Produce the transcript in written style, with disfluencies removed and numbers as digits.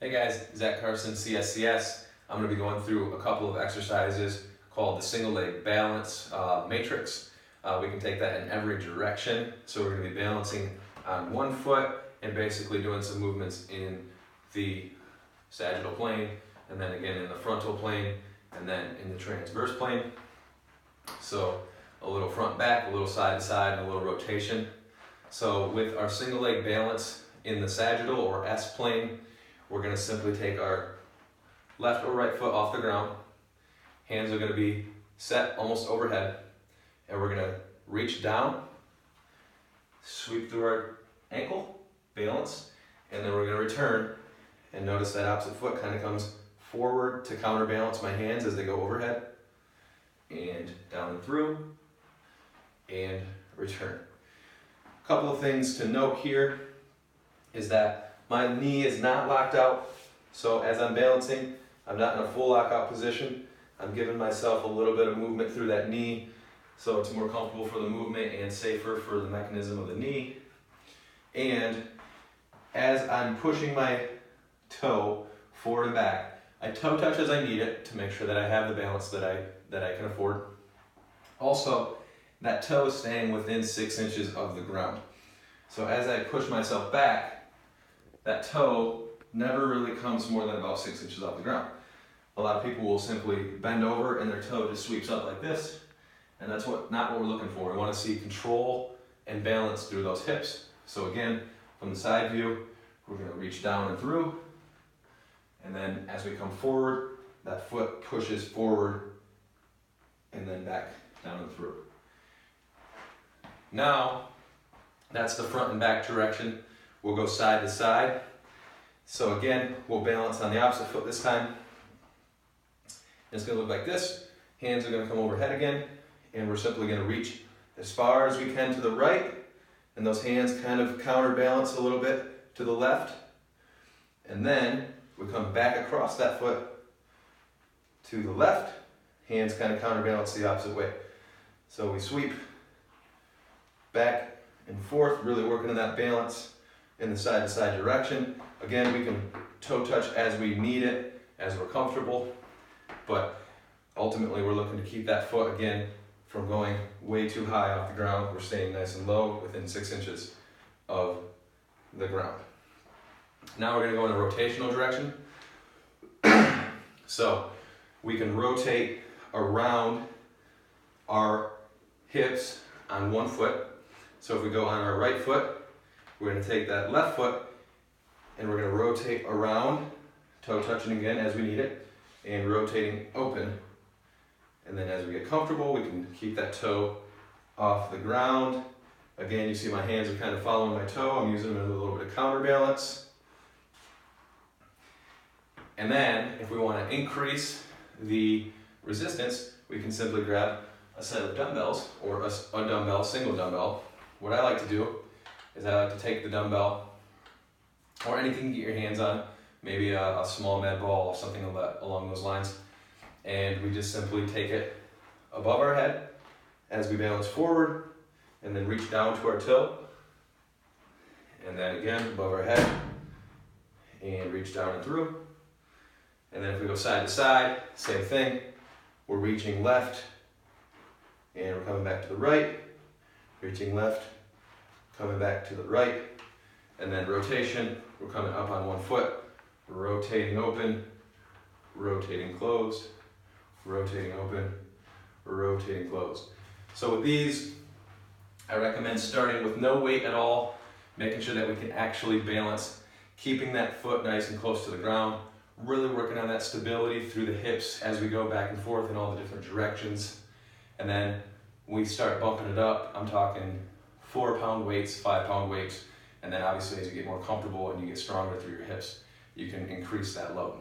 Hey guys, Zach Carson, CSCS. I'm going to be going through a couple of exercises called the single leg balance matrix. We can take that in every direction. So we're going to be balancing on one foot and basically doing some movements in the sagittal plane, and then again in the frontal plane, and then in the transverse plane. So a little front back, a little side to side, and a little rotation. So with our single leg balance in the sagittal or S plane, we're going to simply take our left or right foot off the ground. Hands are going to be set almost overhead. And we're going to reach down, sweep through our ankle, balance, and then we're going to return. And notice that opposite foot kind of comes forward to counterbalance my hands as they go overhead. And down and through, and return. A couple of things to note here is that my knee is not locked out, so as I'm balancing, I'm not in a full lockout position. I'm giving myself a little bit of movement through that knee, so it's more comfortable for the movement and safer for the mechanism of the knee. And as I'm pushing my toe forward and back, I toe touch as I need it to make sure that I have the balance that I can afford. Also, that toe is staying within 6 inches of the ground. So as I push myself back, that toe never really comes more than about 6 inches off the ground. A lot of people will simply bend over and their toe just sweeps up like this, and that's not what we're looking for. We want to see control and balance through those hips. So again, from the side view, we're going to reach down and through, and then as we come forward, that foot pushes forward and then back down and through. Now, that's the front and back direction. We'll go side to side. So again, we'll balance on the opposite foot this time. It's going to look like this. Hands are going to come overhead again, and we're simply going to reach as far as we can to the right, and those hands kind of counterbalance a little bit to the left. And then we come back across that foot to the left. Hands kind of counterbalance the opposite way. So we sweep back and forth, really working on that balance in the side-to-side direction. Again, we can toe touch as we need it, as we're comfortable, but ultimately we're looking to keep that foot, again, from going way too high off the ground. We're staying nice and low within 6 inches of the ground. Now we're going to go in a rotational direction. So we can rotate around our hips on one foot. So if we go on our right foot, we're going to take that left foot and we're going to rotate around, toe touching again as we need it, and rotating open. And then as we get comfortable, we can keep that toe off the ground. Again, you see my hands are kind of following my toe. I'm using them as a little bit of counterbalance. And then if we want to increase the resistance, we can simply grab a set of dumbbells or a dumbbell, single dumbbell. What I like to do is I like to take the dumbbell or anything you get your hands on, maybe a small med ball or something along those lines, and we just simply take it above our head as we balance forward and then reach down to our toe, and then again above our head and reach down and through. And then if we go side to side, same thing. We're reaching left and we're coming back to the right, reaching left, coming back to the right, and then rotation. We're coming up on one foot, rotating open, rotating closed, rotating open, rotating closed. So with these, I recommend starting with no weight at all, making sure that we can actually balance, keeping that foot nice and close to the ground, really working on that stability through the hips as we go back and forth in all the different directions. And then when we start bumping it up, I'm talking 4-pound weights, 5-pound weights, and then obviously as you get more comfortable and you get stronger through your hips, you can increase that load.